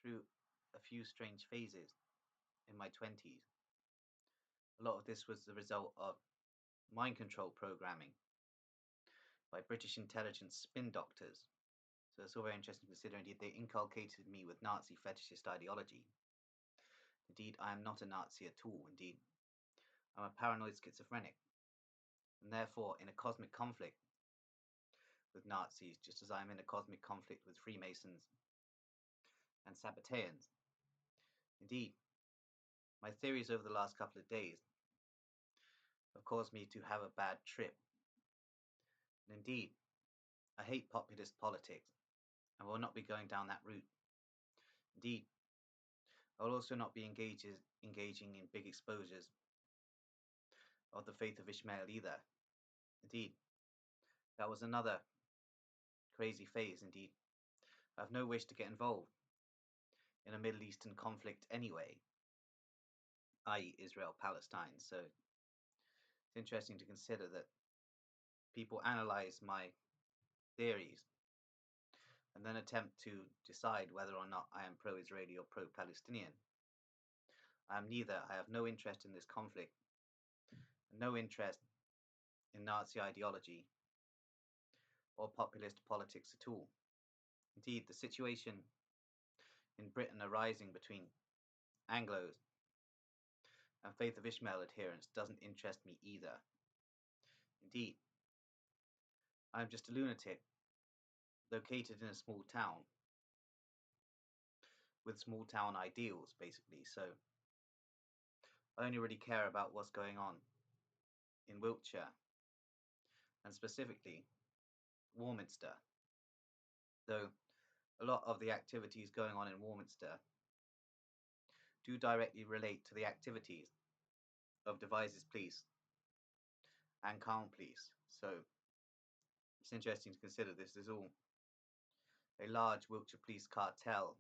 through a few strange phases in my 20s. A lot of this was the result of mind control programming by British intelligence spin doctors. So it's all very interesting to consider. Indeed, they inculcated me with Nazi fetishist ideology. Indeed, I am not a Nazi at all. Indeed, I'm a paranoid schizophrenic, and therefore in a cosmic conflict with Nazis, just as I am in a cosmic conflict with Freemasons and Sabbateans. Indeed, my theories over the last couple of days have caused me to have a bad trip. And indeed, I hate populist politics and will not be going down that route. Indeed, I will also not be engaging in big exposures of the faith of Ishmael either. Indeed, that was another crazy phase. Indeed, I have no wish to get involved in a Middle Eastern conflict anyway, i.e. Israel-Palestine. So it's interesting to consider that people analyze my theories and then attempt to decide whether or not I am pro-Israeli or pro-Palestinian. I am neither. I have no interest in this conflict, no interest in Nazi ideology or populist politics at all. Indeed, the situation in Britain arising between Anglos and Faith of Ishmael adherents doesn't interest me either. Indeed, I am just a lunatic located in a small town with small town ideals, basically. So I only really care about what's going on in Wiltshire and specifically Warminster, though a lot of the activities going on in Warminster do directly relate to the activities of Devizes Police and Calm Police. So it's interesting to consider this is all a large Wiltshire Police cartel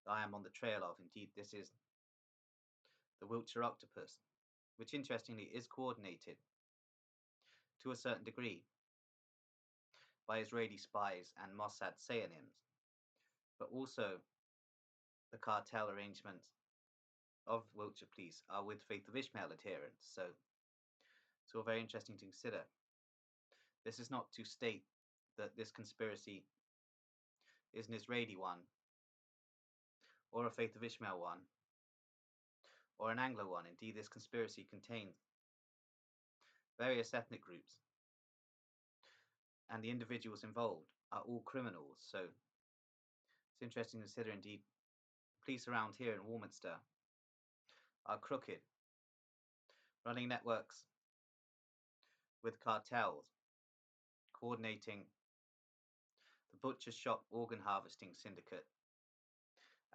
that I am on the trail of. Indeed, this is the Wiltshire Octopus, which interestingly is coordinated to a certain degree by Israeli spies and Mossad pseudonyms, but also the cartel arrangements of Wiltshire Police are with Faith of Ishmael adherents. So it's all very interesting to consider. This is not to state that this conspiracy is an Israeli one, or a Faith of Ishmael one, or an Anglo one. Indeed, this conspiracy contains various ethnic groups, and the individuals involved are all criminals. So it's interesting to consider. Indeed, police around here in Warminster are crooked, running networks with cartels, coordinating the butcher shop organ harvesting syndicate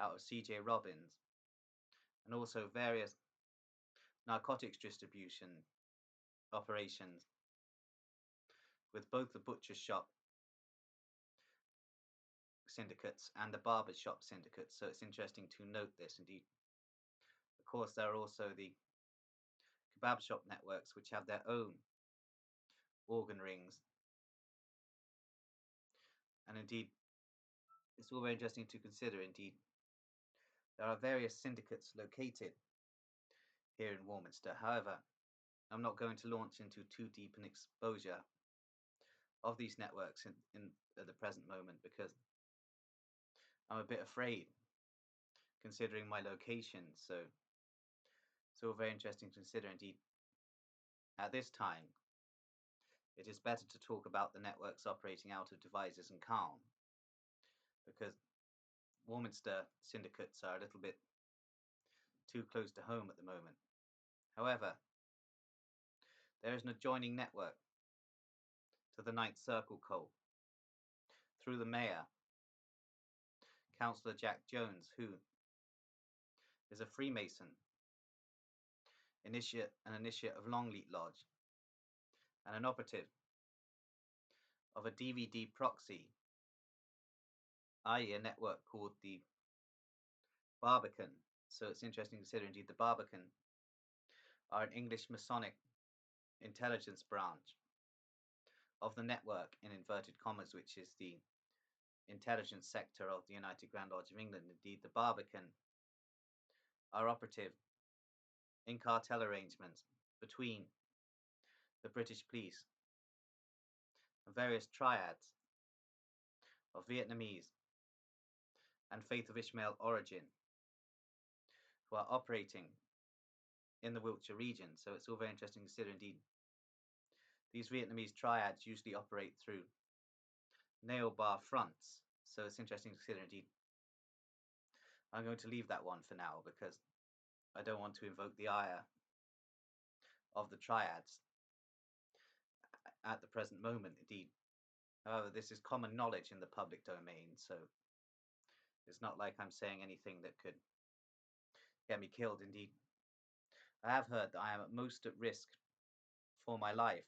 out of C.J. Robbins, and also various narcotics distribution operations with both the butcher shop syndicates and the barber shop syndicates. So it's interesting to note this. Indeed, of course, there are also the kebab shop networks which have their own organ rings, and indeed it's all very interesting to consider. Indeed, there are various syndicates located here in Warminster. However, I'm not going to launch into too deep an exposure of these networks in at the present moment, because I'm a bit afraid considering my location. So it's all very interesting to consider. Indeed, at this time, it is better to talk about the networks operating out of Devizes and Calm, because Warminster syndicates are a little bit too close to home at the moment. However, there is an adjoining network to the Ninth Circle cult through the mayor, Councillor Jack Jones, who is a Freemason, an initiate of Longleat Lodge, and an operative of a DVD proxy, i.e. a network called the Barbican. So it's interesting to consider. Indeed, the Barbican are an English Masonic intelligence branch of the network, in inverted commas, which is the intelligence sector of the United Grand Lodge of England. Indeed, the Barbican are operative in cartel arrangements between the British police and various triads of Vietnamese and Faith of Ishmael origin who are operating in the Wiltshire region. So it's all very interesting to consider. Indeed, these Vietnamese triads usually operate through nail bar fronts. So it's interesting to consider. Indeed, I'm going to leave that one for now because I don't want to invoke the ire of the triads at the present moment. Indeed, however, this is common knowledge in the public domain, so it's not like I'm saying anything that could get me killed. Indeed, I have heard that I am at most at risk for my life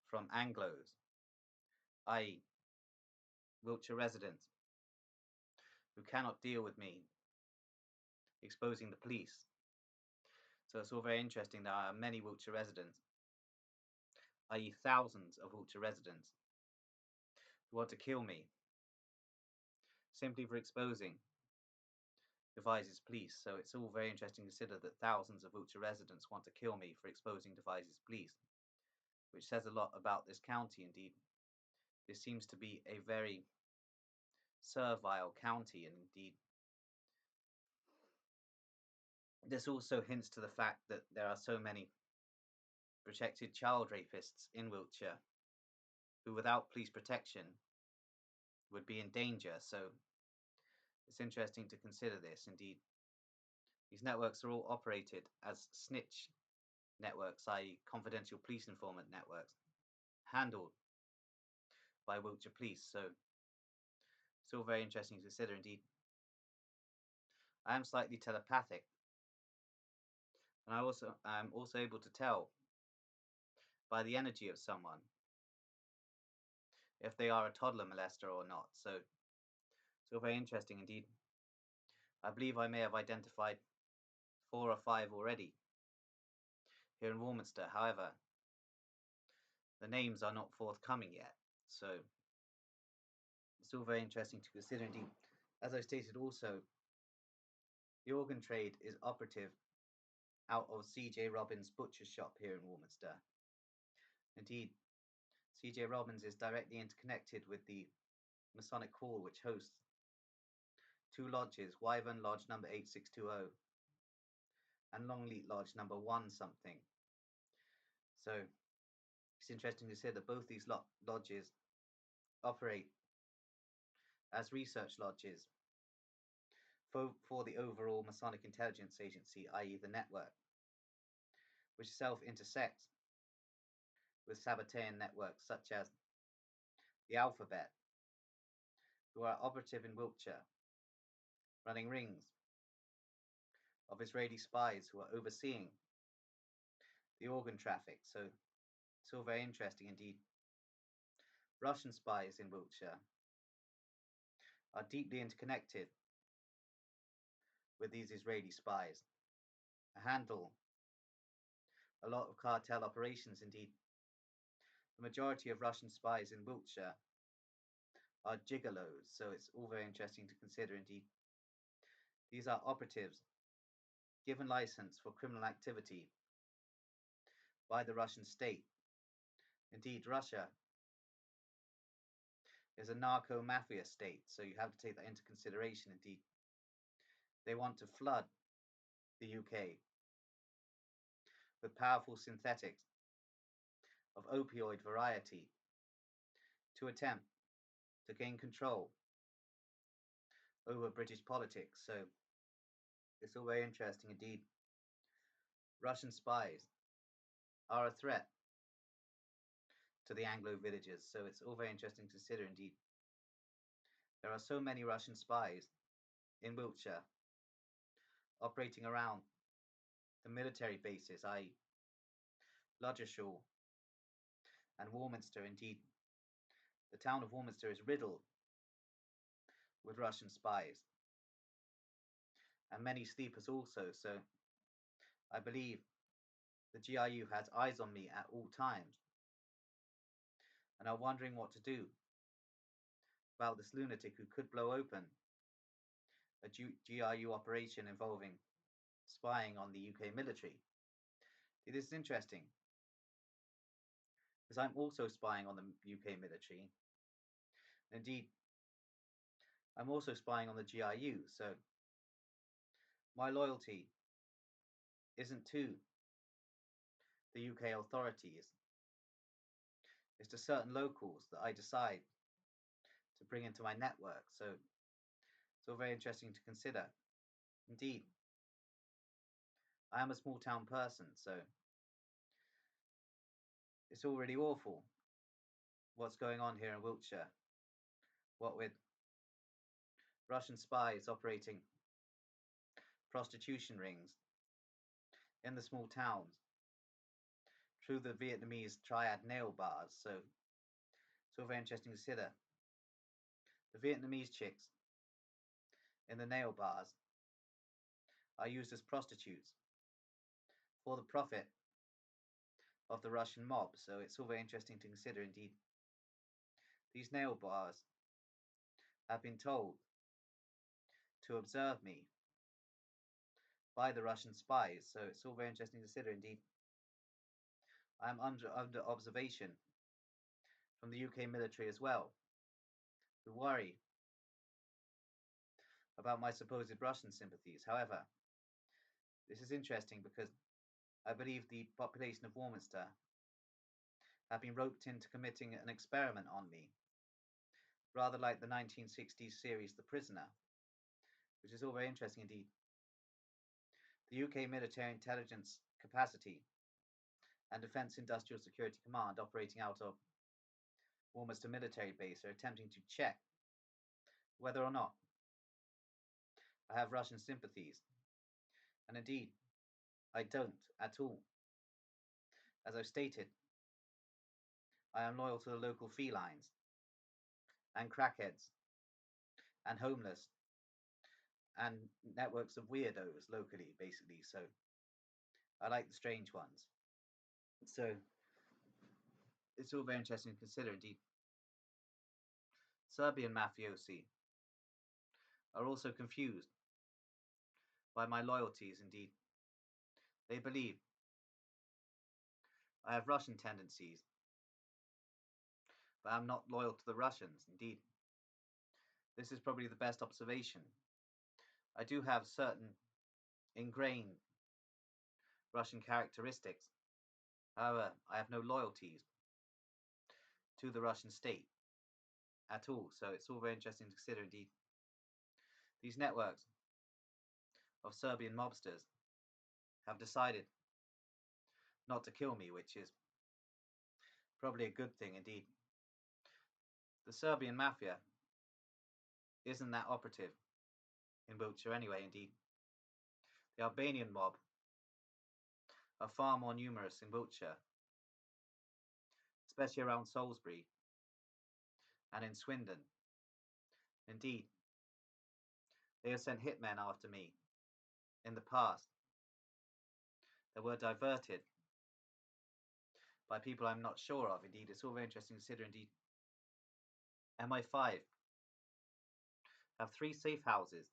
from Anglos, i.e. Wiltshire residents, who cannot deal with me exposing the police. So it's all very interesting. There are many Wiltshire residents, i.e. thousands of Wiltshire residents, who want to kill me simply for exposing Devizes police. So it's all very interesting to consider that thousands of Wiltshire residents want to kill me for exposing Devizes police, which says a lot about this county. Indeed, this seems to be a very servile county, and indeed this also hints to the fact that there are so many protected child rapists in Wiltshire who, without police protection, would be in danger. So it's interesting to consider this. Indeed, these networks are all operated as snitch networks, i.e. confidential police informant networks, handled by Wiltshire police. So it's all very interesting to consider. Indeed, I am slightly telepathic, and I am also able to tell by the energy of someone if they are a toddler molester or not. So it's all very interesting indeed. I believe I may have identified 4 or 5 already here in Warminster. However, the names are not forthcoming yet. So it's all very interesting to consider indeed. As I stated also, the organ trade is operative out of C.J. Robbins' butcher shop here in Warminster. Indeed, C.J. Robbins is directly interconnected with the Masonic Hall, which hosts 2 lodges, Wyvern Lodge number 8620 and Longleat Lodge number 1 something. So it's interesting to say that both these lodges operate as research lodges for the overall Masonic Intelligence Agency, i.e. the network, which itself intersects with Sabbatean networks such as the Alphabet, who are operative in Wiltshire, running rings of Israeli spies who are overseeing the organ traffic. So it's all very interesting indeed. Russian spies in Wiltshire are deeply interconnected with these Israeli spies, handle a lot of cartel operations. Indeed, the majority of Russian spies in Wiltshire are gigolos, so it's all very interesting to consider indeed. These are operatives given license for criminal activity by the Russian state. Indeed, Russia is a narco-mafia state, so you have to take that into consideration. Indeed, they want to flood the UK with powerful synthetics of opioid variety to attempt to gain control over British politics. So it's all very interesting indeed. Russian spies are a threat to the Anglo villagers, so it's all very interesting to consider indeed. There are so many Russian spies in Wiltshire operating around the military bases, i.e. Ludgershall and Warminster. Indeed, the town of Warminster is riddled with Russian spies, and many sleepers also, so I believe the GRU has eyes on me at all times and are wondering what to do about this lunatic who could blow open a GRU operation involving spying on the UK military. This is interesting because I'm also spying on the UK military. Indeed, I'm also spying on the GRU, so my loyalty isn't to the UK authorities, it's to certain locals that I decide to bring into my network. So it's all very interesting to consider. Indeed, I am a small town person, so it's all really awful what's going on here in Wiltshire. What with Russian spies operating prostitution rings in the small towns through the Vietnamese triad nail bars. So it's all very interesting to consider. The Vietnamese chicks in the nail bars are used as prostitutes for the profit of the Russian mob. So it's all very interesting to consider indeed. These nail bars have been told to observe me by the Russian spies. So it's all very interesting to consider indeed. I am under observation from the UK military as well, who worry about my supposed Russian sympathies. However, this is interesting because I believe the population of Warminster have been roped into committing an experiment on me, rather like the 1960s series The Prisoner, which is all very interesting indeed. The UK military intelligence capacity and Defence Industrial Security Command operating out of Warminster military base are attempting to check whether or not I have Russian sympathies, and indeed I don't at all. As I've stated, I am loyal to the local felines and crackheads and homeless and networks of weirdos locally, basically. So I like the strange ones. So it's all very interesting to consider indeed. Serbian mafiosi are also confused by my loyalties indeed. They believe I have Russian tendencies, but I'm not loyal to the Russians indeed. This is probably the best observation. I do have certain ingrained Russian characteristics. However, I have no loyalties to the Russian state at all. So it's all very interesting to consider indeed. These networks of Serbian mobsters have decided not to kill me, which is probably a good thing indeed. The Serbian mafia isn't that operative in Wiltshire anyway, indeed. The Albanian mob are far more numerous in Wiltshire, especially around Salisbury and in Swindon. Indeed, they have sent hitmen after me in the past that were diverted by people I'm not sure of. Indeed, it's all very interesting to consider indeed. MI5 have 3 safe houses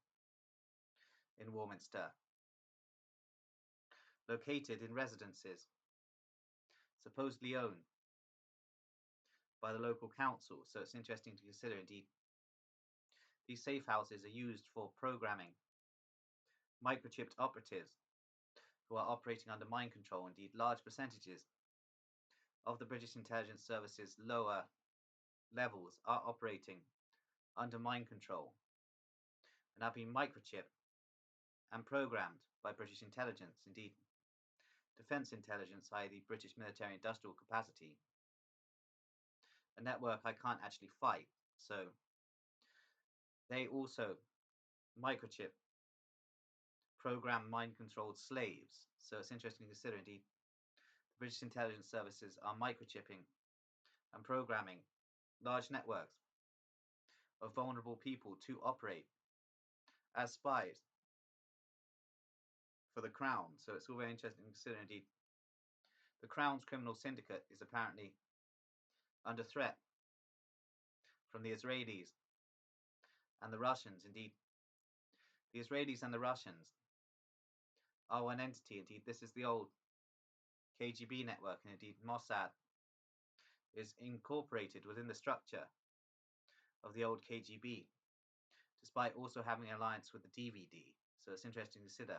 in Warminster, located in residences supposedly owned by the local council. So it's interesting to consider indeed. These safe houses are used for programming microchipped operatives who are operating under mind control. Indeed, large percentages of the British intelligence service's lower levels are operating under mind control and have been microchipped and programmed by British intelligence. Indeed, defence intelligence, i.e. the British military industrial capacity, a network I can't actually fight. So they also microchip program mind-controlled slaves. So it's interesting to consider indeed. The British intelligence services are microchipping and programming large networks of vulnerable people to operate as spies for the Crown. So it's all very interesting to consider indeed. The Crown's criminal syndicate is apparently under threat from the Israelis and the Russians. Indeed, the Israelis and the Russians are one entity. Indeed, this is the old KGB network, and indeed Mossad is incorporated within the structure of the old KGB, despite also having an alliance with the DVD. So it's interesting to consider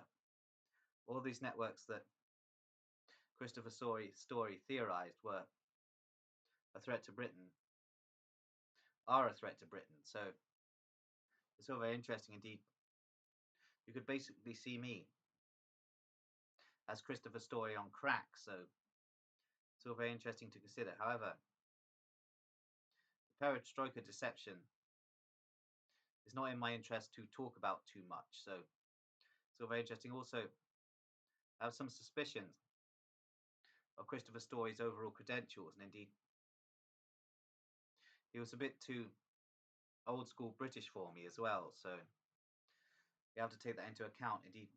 all these networks that Christopher Story theorized were a threat to Britain, are a threat to Britain. So it's all very interesting indeed. You could basically see me as Christopher Story on crack, so it's all very interesting to consider. However, perestroika deception is not in my interest to talk about too much, so it's all very interesting. Also, I have some suspicions of Christopher Story's overall credentials, and indeed, he was a bit too old school British for me as well, so you have to take that into account. Indeed,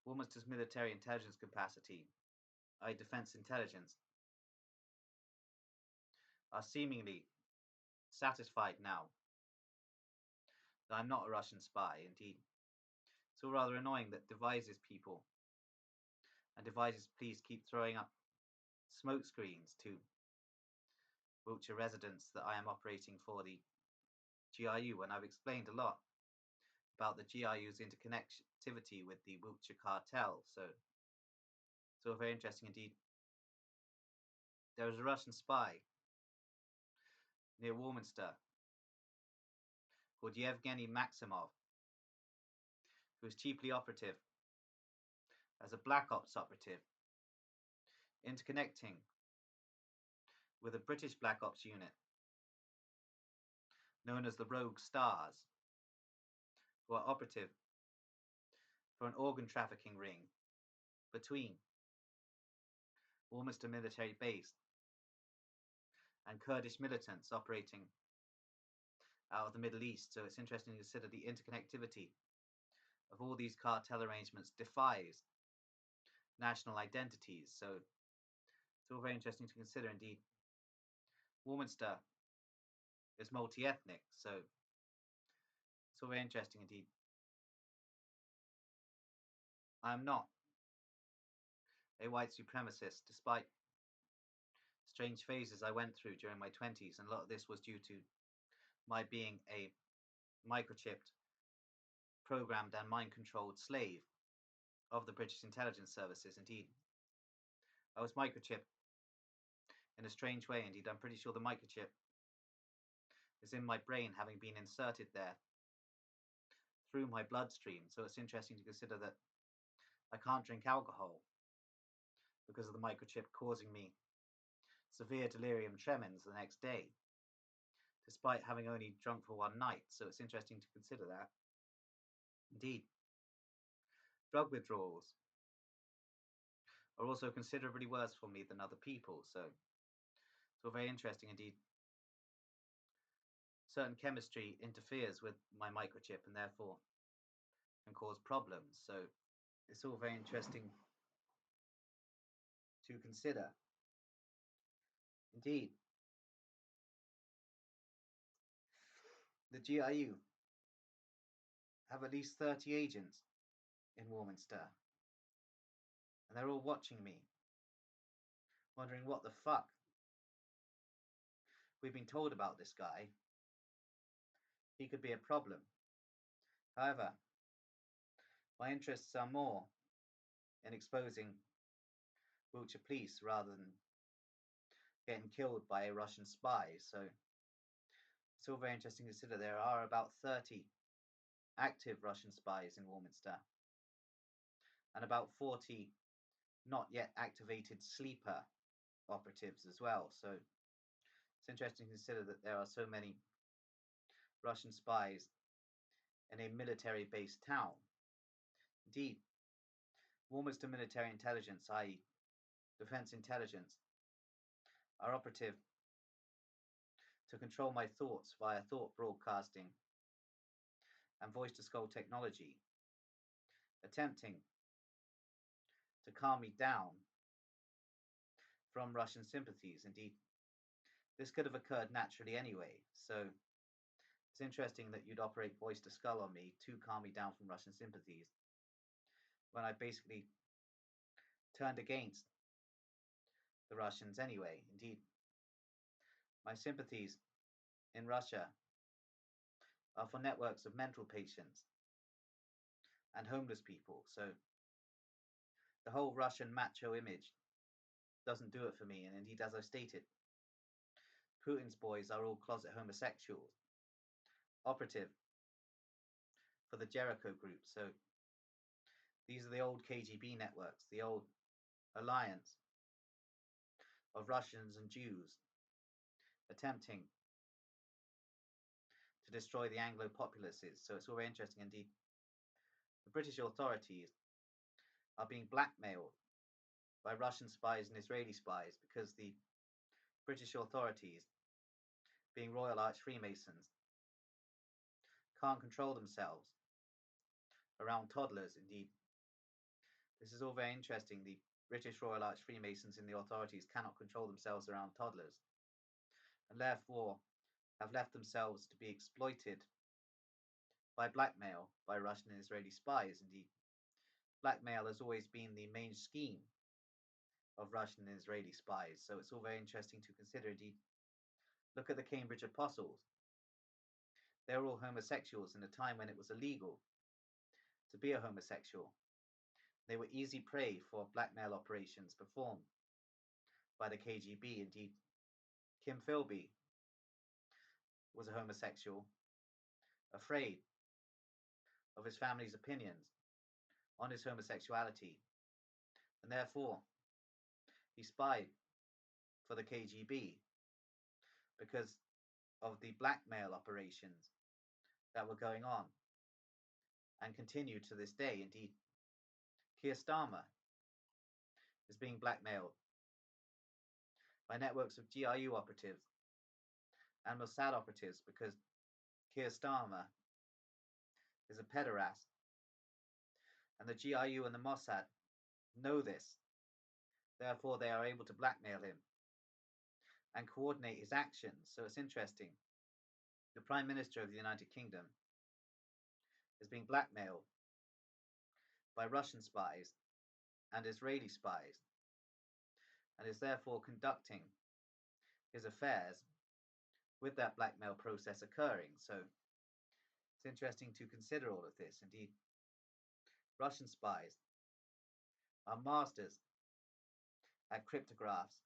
Warminster's military intelligence capacity, i.e. defense intelligence, are seemingly satisfied now that I'm not a Russian spy. Indeed, it's all rather annoying that devises people and devices please keep throwing up smoke screens to Wiltshire residents that I am operating for the GRU, when I've explained a lot about the GRU's interconnectivity with the Wiltshire Cartel. So it's all very interesting indeed. There was a Russian spy near Warminster called Yevgeny Maximov, who was chiefly operative as a Black Ops operative, interconnecting with a British Black Ops unit known as the Rogue Stars, who are operative for an organ trafficking ring between Warminster military base and Kurdish militants operating out of the Middle East. So it's interesting to consider the interconnectivity of all these cartel arrangements defies national identities. So it's all very interesting to consider indeed. Warminster is multi-ethnic, so it's all very interesting indeed. I am not a white supremacist, despite strange phases I went through during my 20s, and a lot of this was due to my being a microchipped, programmed and mind-controlled slave of the British intelligence services. Indeed, I was microchipped in a strange way. Indeed, I'm pretty sure the microchip is in my brain, having been inserted there through my bloodstream. So it's interesting to consider that I can't drink alcohol because of the microchip causing me severe delirium tremens the next day, despite having only drunk for one night. So it's interesting to consider that. Indeed, drug withdrawals are also considerably worse for me than other people. So it's all very interesting indeed. Certain chemistry interferes with my microchip and therefore can cause problems. So it's all very interesting to consider. Indeed, the GRU have at least 30 agents in Warminster, and they're all watching me, wondering what the fuck we've been told about this guy. He could be a problem. However, my interests are more in exposing Wiltshire police rather than getting killed by a Russian spy. So it's all very interesting to consider. There are about 30 active Russian spies in Warminster and about 40 not yet activated sleeper operatives as well. So it's interesting to consider that there are so many Russian spies in a military-based town. Indeed, Warminster military intelligence, i.e. defense intelligence, are operative to control my thoughts via thought broadcasting and voice-to-skull technology, attempting to calm me down from Russian sympathies. Indeed, this could have occurred naturally anyway, so It's interesting that you'd operate voice to skull on me to calm me down from Russian sympathies, when I basically turned against the Russians anyway. Indeed, my sympathies in Russia are for networks of mental patients and homeless people. So the whole Russian macho image doesn't do it for me. And indeed, as I stated, Putin's boys are all closet homosexuals, operative for the Jericho group. So these are the old KGB networks, the old alliance of Russians and Jews attempting to destroy the Anglo populaces. So it's all very interesting indeed. The British authorities are being blackmailed by Russian spies and Israeli spies because the British authorities, being Royal Arch Freemasons, can't control themselves around toddlers. Indeed, this is all very interesting. The British Royal Arch Freemasons and the authorities cannot control themselves around toddlers, and therefore have left themselves to be exploited by blackmail by Russian and Israeli spies. Indeed, blackmail has always been the main scheme of Russian and Israeli spies, so it's all very interesting to consider. Indeed, look at the Cambridge Apostles. They were all homosexuals in a time when it was illegal to be a homosexual. They were easy prey for blackmail operations performed by the KGB. Indeed, Kim Philby was a homosexual, afraid of his family's opinions on his homosexuality, and therefore he spied for the KGB because of the blackmail operations that were going on and continue to this day. Indeed, Keir Starmer is being blackmailed by networks of GRU operatives and Mossad operatives because Keir Starmer is a pederast, and the GRU and the Mossad know this. Therefore, they are able to blackmail him and coordinate his actions. So it's interesting. The Prime Minister of the United Kingdom is being blackmailed by Russian spies and Israeli spies, and is therefore conducting his affairs with that blackmail process occurring. So it's interesting to consider all of this. Indeed, Russian spies are masters at cryptographs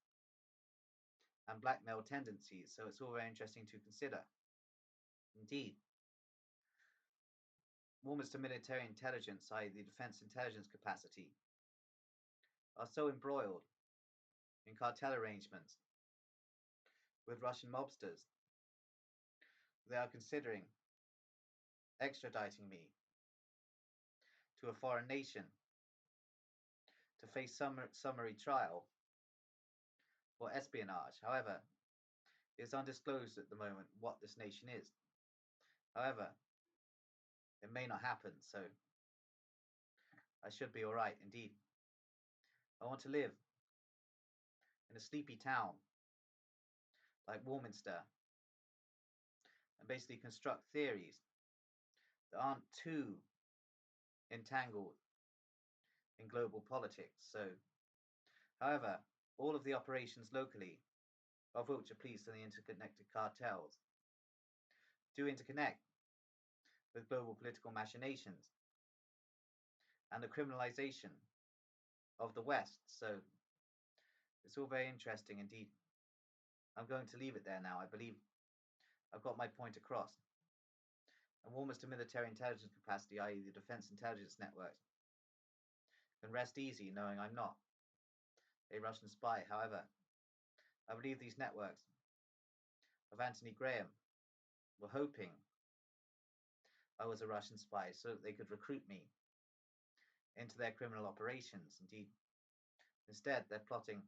and blackmail tendencies, so it's all very interesting to consider. Indeed, movements to military intelligence, i.e. the defense intelligence capacity, are so embroiled in cartel arrangements with Russian mobsters, they are considering extraditing me to a foreign nation to face summary trial for espionage. However, it is undisclosed at the moment what this nation is. However, it may not happen, so I should be alright. Indeed, I want to live in a sleepy town like Warminster and basically construct theories that aren't too entangled in global politics. So, however, all of the operations locally of Wiltshire Police and the interconnected cartels do interconnect with global political machinations and the criminalization of the West. So it's all very interesting indeed. I'm going to leave it there now. I believe I've got my point across. And almost a military intelligence capacity, i.e. the defense intelligence networks, can rest easy knowing I'm not a Russian spy. However, I believe these networks of Anthony Graham were hoping I was a Russian spy so that they could recruit me into their criminal operations. Indeed, instead, they're plotting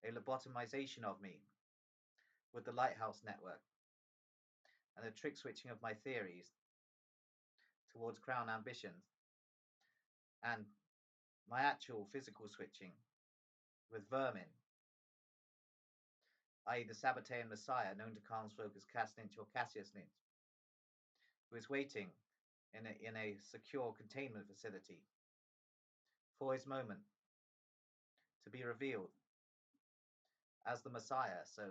a lobotomization of me with the Lighthouse Network and the trick switching of my theories towards crown ambitions and my actual physical switching with vermin i.e. the Sabbatean Messiah, known to Carlsfolk as Cassnitch or Cassiusnitch, who is waiting in a secure containment facility for his moment to be revealed as the Messiah. So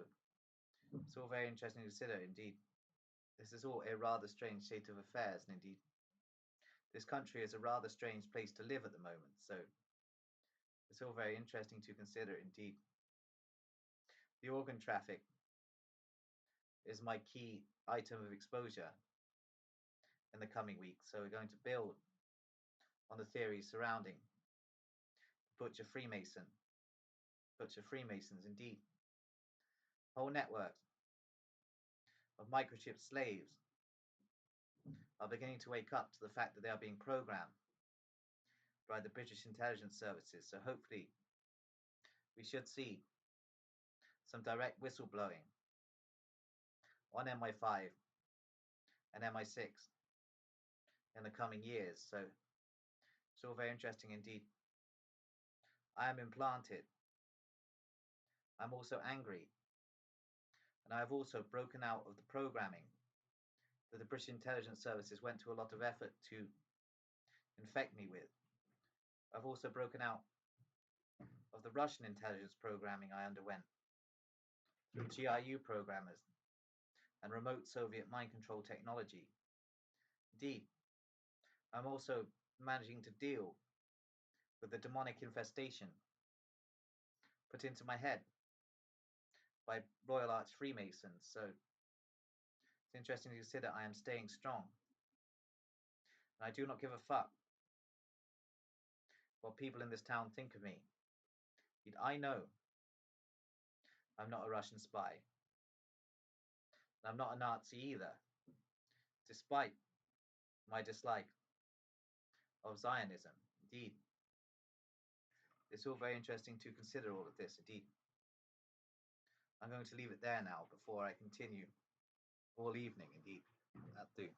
it's all very interesting to consider indeed. This is all a rather strange state of affairs, and indeed this country is a rather strange place to live at the moment. So it's all very interesting to consider indeed. The organ traffic is my key item of exposure in the coming weeks. So we're going to build on the theories surrounding Butcher Freemasons indeed. Whole networks of microchip slaves are beginning to wake up to the fact that they are being programmed by the British intelligence services. So hopefully we should see some direct whistleblowing on MI5 and MI6 in the coming years. So it's all very interesting indeed. I am implanted. I'm also angry. And I have also broken out of the programming that the British intelligence services went to a lot of effort to infect me with. I've also broken out of the Russian intelligence programming I underwent through GRU programmers and remote Soviet mind control technology. Indeed, I'm also managing to deal with the demonic infestation put into my head by Royal Arch Freemasons. So it's interesting to consider I am staying strong. And I do not give a fuck what people in this town think of me. I know I'm not a Russian spy. And I'm not a Nazi either, despite my dislike of Zionism. Indeed, it's all very interesting to consider all of this. Indeed, I'm going to leave it there now before I continue all evening. Indeed, that'll do.